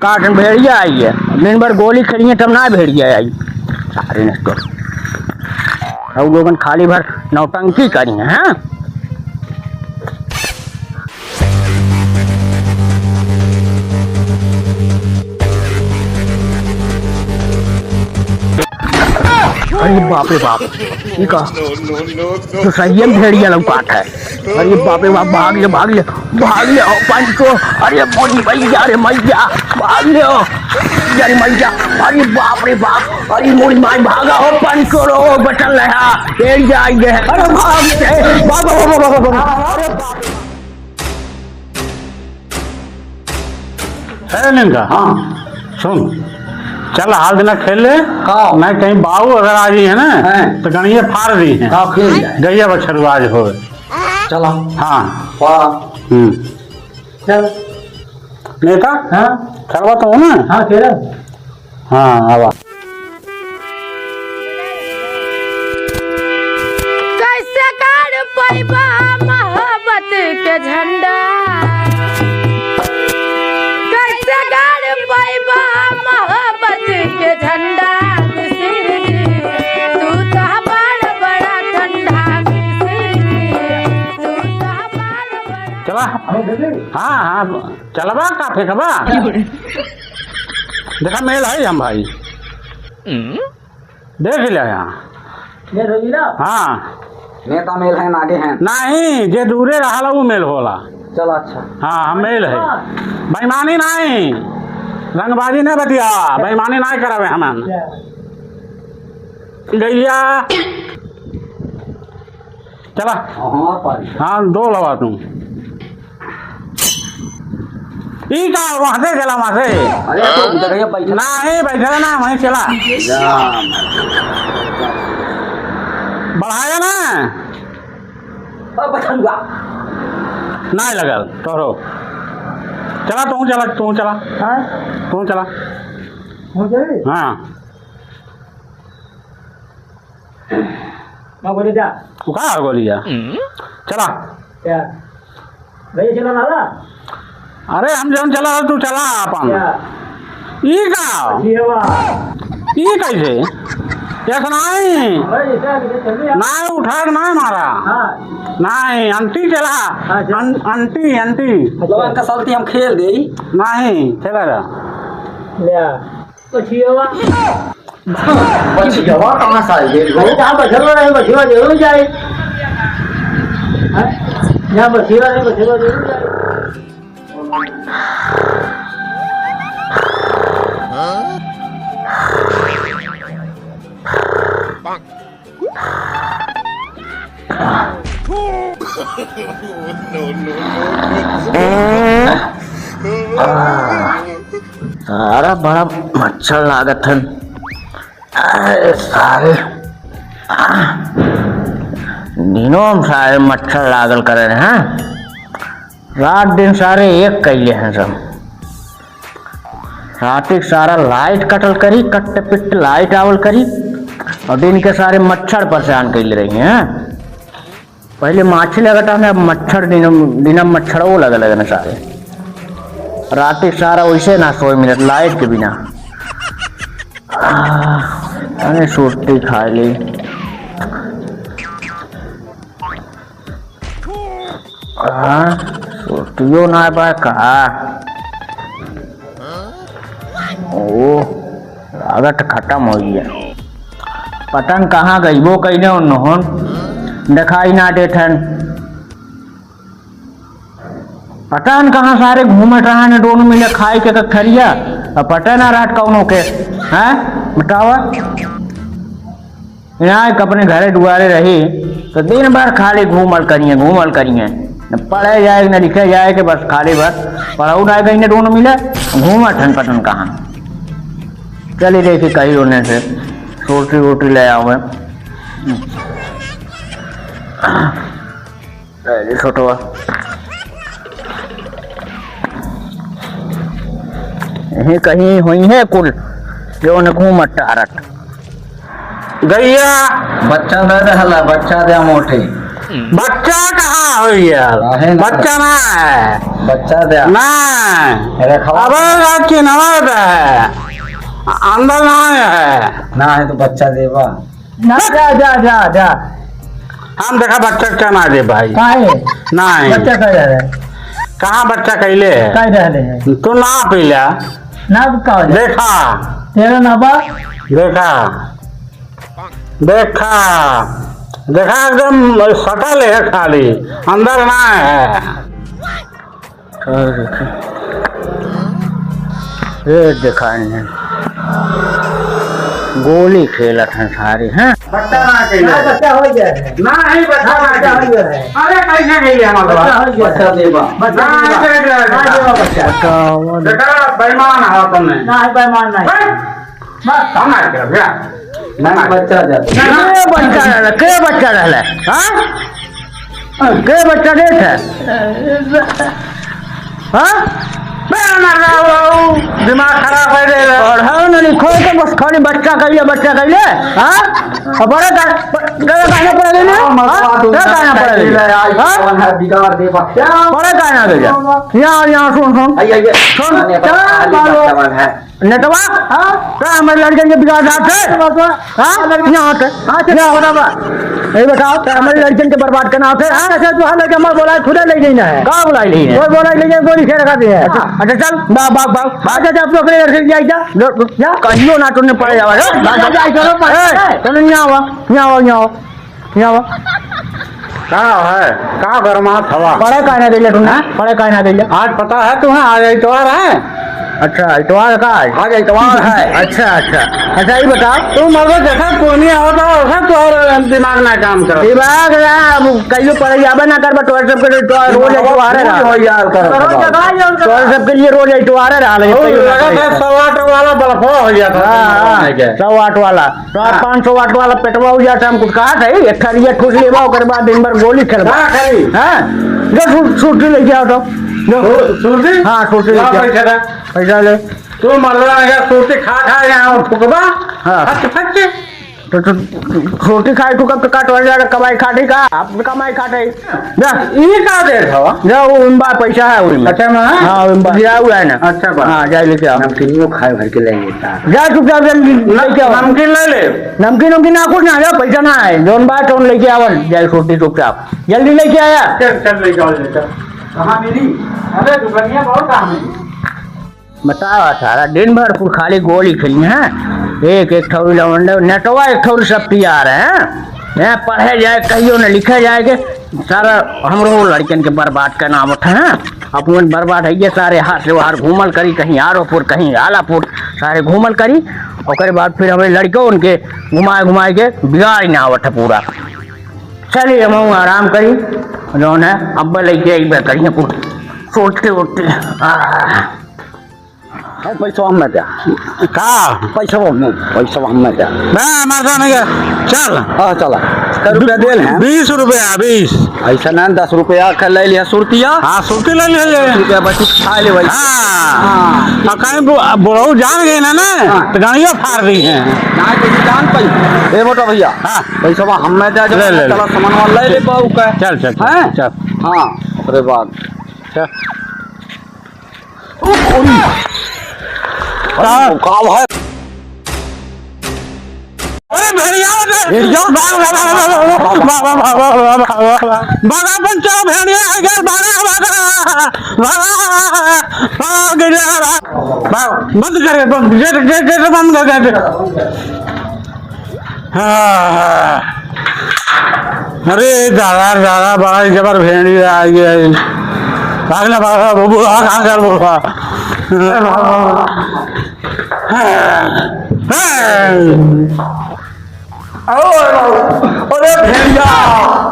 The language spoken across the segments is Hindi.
काट भेड़िया आई है, दिन भर गोली खेली है तब ना भेड़िया आई सारे ने तो हम लोगन खाली भर नौटंकी करी है। हाँ अरे बाप रे बाप, ठीक है तो सही है भेड़िया लौकाट है। अरे बाप रे बाप, भाग ले भाग ले भाग ले पंच को। अरे मोदी भैया रे मैया भाग ले यार मैया। अरे बाप रे बाप, अरे मोदी माई भागा हो पंच को रो बचल रहा भेड़िया आई है। अरे भाग ले बाबा है निंगा। हाँ सुन, चल हाल दिन खेल ले। हाँ मैं कहीं बाबू अगर आ गई है ना तो गणिये फाड़ दी है। हाँ खेल गैया बछरू आज हो चला। हाँ चल नेता। हाँ खेलवा तो ना। हाँ खेल। हाँ आवा। कैसे गाड़ पैबा मोहब्बत के झंडा, कैसे गाड़ पैबा मोहब्बत के झंडा। मिस्र जी तू तो बड़ बड़ा ठंडा, मिस्र जी तू तो बड़ बड़ा। चला हाँ हाँ चलबा काफे खबा देखा मेल है हम भाई देख लिया यहाँ। हाँ नेता मेल है आगे हैं नहीं जे दूरे रहा वो मेल होला। चलो अच्छा। हाँ मेल है, बेईमानी नहीं, रंगबाजी नहीं बतिया, बेईमानी नहीं करावे हम गैया। चला हाँ दो लवा तुम ठीक है वहां से चला वहां से। अरे तो नहीं बैठा ना वहीं चला बढ़ाया ना नहीं लगल तोरो। चला तू चला तू चला तू चला। हाँ बोले क्या कहा गोलिया चला क्या भैया चलो नाला। अरे हम जब चला तू चला अपन ई का ई कैसे कैसे नहीं नहीं उठा नहीं मारा नहीं आंटी चला आंटी आंटी का सलती हम खेल दे नहीं चला ले पछियावा पछियावा कहां से आई है कहां बचल रहे बछिया जरूर जाए यहां बछिया नहीं बछिया जरूर जाए। सारा बड़ा मच्छर लागत है सारे दिनों में सारे मच्छर लागल करे हैं। रात दिन सारे एक कैले हैं सब। रात सारा लाइट कटल करी कट्टे पिट्टे लाइट आवल करी और दिन के सारे मच्छर परेशान कैले रही हैं। पहले माछी लगता है मच्छर दिन मच्छर वो लगे लगे ना सारे। रात सारा वैसे ना सोए मिनट लाइट के बिना। अरे सोटी खा ली सोटियो ना पाए कहा ओ लागत खत्म हो गया। पतंग कहाँ गई वो कहीं नोहन दिखाई ना देठन। पता न कहाँ सारे घूमट रहा ने दोनों मिले खाई के खरिया और पता ना रात कौनों के हैं बतावा। यहाँ अपने घरे दुआरे रही तो दिन भर खाली घूमल करिए न पढ़े जाए न लिखे जाए के बस खाली बस पढ़ाऊ ना गई ने दोनों मिले घूमट हन पतन कहाँ। चलिए देखिए कहीं होने से रोटी वोटी ले आओ छोटवा यही कहीं हुई है कुल जो न घूमट टारट गैया बच्चा दे रहा बच्चा दे मोटे बच्चा कहाँ हो यार, बच्चा ना है, बच्चा दे ना अब की नवाज है, अंदर ना है, ना है तो बच्चा देवा ना। जा जा जा जा हम देखा बच्चा क्या ना दे भाई, ना है बच्चा कह रहा है, कहाँ बच्चा कैले है, कह रहे हैं तू ना पीला ना का देखा, तेरा नाबा देखा देखा देखा एकदम सटल है खाली, अंदर ना है। ये देखा नहीं गोली खेलत है सारी हैं। बच्चा ना कैले, बच्चा हो गया ना ही बच्चा ना कैले, अरे कैसे कैले हमारा बच्चा देवा बच्चा देखा बेईमान है तुमने, ना है बेईमान नहीं बस हम आ गया ना बच्चा दे के बच्चा रहले हां के बच्चा दे थे हां दिमाग खराब है रे, पढ़ाओ ना लिखो तो बस खाली बच्चा कहले हां बड़े गाना पड़ेगा ना गाना पड़ेगा बिगाड़ दे बड़े गाना दे यहाँ सुन नेटवा हाँ हमारे लड़के के बिगाड़ जाते ये बताओ हमारे लड़के के बर्बाद करना होते लड़के हमारे बोला खुदा ले लेना है कहाँ बुलाई नहीं कोई बोला ले गोली खेल रखा है। अच्छा चल भाग भाग भाग भाग जा अपने अपने लड़के जा कहियो ना तुमने पड़े जावा चलो यहाँ कहाँ है, कहाँ गरमा हवा पढ़े कहना दे तुमने पढ़े कहना दे आज पता है तुम्हें, आज इतवार है। अच्छा इतवार का आज इतवार है अच्छा अच्छा अच्छा ये बताओ तुम अगर जैसा पूर्णिया होता वैसा तो दिमाग ना काम करो, दिमाग कहियो पढ़े जाबे ना कर तोर सब के रोज इतवारे रहा यार तोर सब के लिए रोज इतवारे रहा लगा 108 वाला बल्फो हो गया था, 108 वाला 500 वाट वाला पेटवा हो जाता हम कुछ कहा था एक ठरिया ठूस लेवा ओकर बाद दिन भर गोली खेलबा हां जो छुट्टी लेके आओ तो सूर्य हाँ छुट्टी लेके पैसा ले तू मर रहा है सूर्य खा खा यहाँ फुकबा हाँ तो रोटी खाए तो कब काट वाला कमाई खाटे का आप कमाई खाटे जा ये का दे था जा वो उनबा पैसा है उनमें अच्छा ना हाँ उनबा दिया हुआ है ना अच्छा हाँ जा लेके आओ नमकीन वो खाए भर के लेंगे जा चुपचाप लेके आओ नमकीन ले ले नमकीन नमकीन ना कुछ ना जा पैसा ना है जोन बात उन लेके आओ जा रोटी चुपचाप जल्दी लेके आया चल ले जाओ कहाँ मिली, अरे दुकानिया बहुत कहाँ मिली बताओ सारा दिन भर खाली गोली खेली है एक ठौरी लवंडे नेटवा एक ठौरी सब तैयार है पढ़े जाए कहियो न लिखे जाए के सारा हमरो लड़कन के बर्बाद का नाम उठा है अपन बर्बाद है ये सारे हाथ से बाहर घूमल करी कहीं आरोपुर कहीं आलापुर सारे घूमल करी और बाद फिर हमारे लड़के उनके घुमाए के बिगाड़ ना उठा पूरा। चलिए हम आराम करी जो है अब लेके आई करिए कुछ सोचते उठते पैसा हम दे का पैसा हम दे मैं मारता नहीं चल हाँ चला रुपया दे 20 रुपया 20 ऐसा ना 10 रुपया ले लिया सुरतिया हाँ सुरती ले लिया रुपया बच्ची खा ले भाई हाँ कहीं बुढ़ऊ जान गए ना तो गाड़ियाँ फाड़ दी है ना जान पाई ए मोटा भैया हाँ पैसा हम दे चला सामान ले ले पाऊ का चल चल चल हाँ ओकरे बाद काम है भेड़िया बागा पंचा भेड़िया बंद करे गेट बंद कर अरे दादा दादा बड़ा जबर भेड़ी आ गया भागना भागना बबू कहाँ कर बोला अरे भेड़िया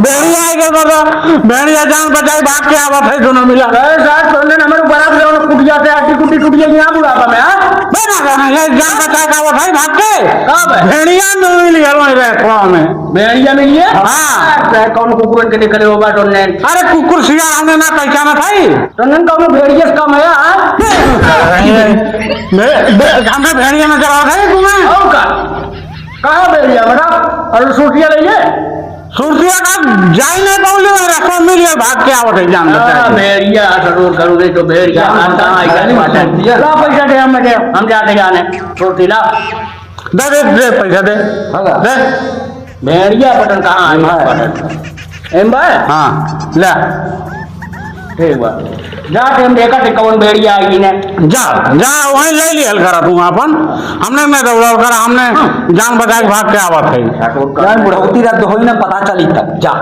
भेड़िया क्या कर रहा भेड़िया जान बचाई भाग के आवा फिर दोनों मिला हमारे बराबर टूट जाते हैं टूट जाएगी यहाँ बुढ़ापा में जान बचा के आवा भाई भाग के भेड़िया नहीं लिया में भेड़िया में लिए हाँ कौन कुकुर के निकले होगा तो अरे कुकुर सियार हमने ना पहचाना था कौन भेड़िया कम है हमने भेड़िया में चला था तुम्हें कहाँ भेड़िया बता और सूटिया ले सुरतिया का जाई नहीं पाऊली रास्ता मिल गया भाग के आवत है जान बता भेड़िया जरूर करोगे तो भेड़िया आता है ला पैसा दे हम जाते जाने छोटी ला दे पैसा दे दे भेड़िया बटन कहाँ है एम भाई हाँ ले ठीक बा जाते हम देखा थे कौन भेड़िया आई ने जा जा वहीं ले लिया करा तू अपन हमने नहीं दौड़ा करा हमने जान बचा के भाग के आवत है जान बुढ़ौती रात होई ना पता चली तक जा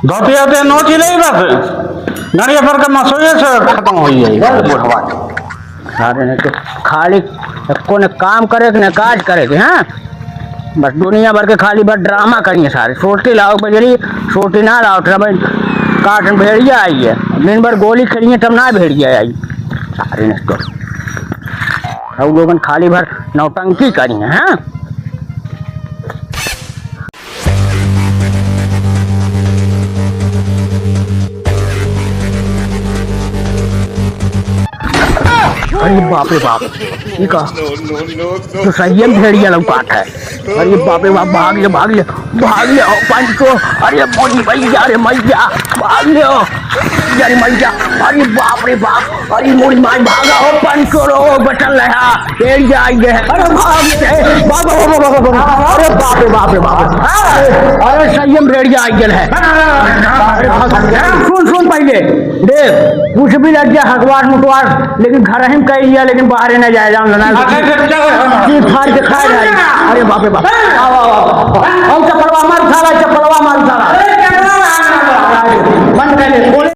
धोती आते नोच ही नहीं बस गाड़िया पर का मसोए से खत्म हो जाए बुढ़वा सारे ने तो खाली को ने काम करे कि न काज करे थे हाँ बस दुनिया भर के खाली बस ड्रामा करिए सारे सोटी लाओ बजरी सोटी ना लाओ भाई काटन भेड़िया आई है दिन भर गोली खेलिए तब ना भेड़िया आई सारे ने तो सब लोगन खाली भर नौटंकी करिए हाँ अरे बाप रे बाप ये का तो सही है भेड़िया लौकाट है अरे बाप रे बाप भाग ले पंच को अरे मोदी भैया रे मैया भाग ले यार मैया अरे बाप रे बाप अरे मोरी माई भागा हो पंच को रो बचल रहा भेड़िया आई है अरे भाग अरे बाप रे बाप अरे सही है भेड़िया आई है सुन पहले देख कुछ भी लग गया हकवार मुटवार लेकिन घर ही कह लिया लेकिन बाहर न जाए जान फाड़ के खाए जाए अरे बाप रे बाप चप्पलवा मार सारा बंद कर ले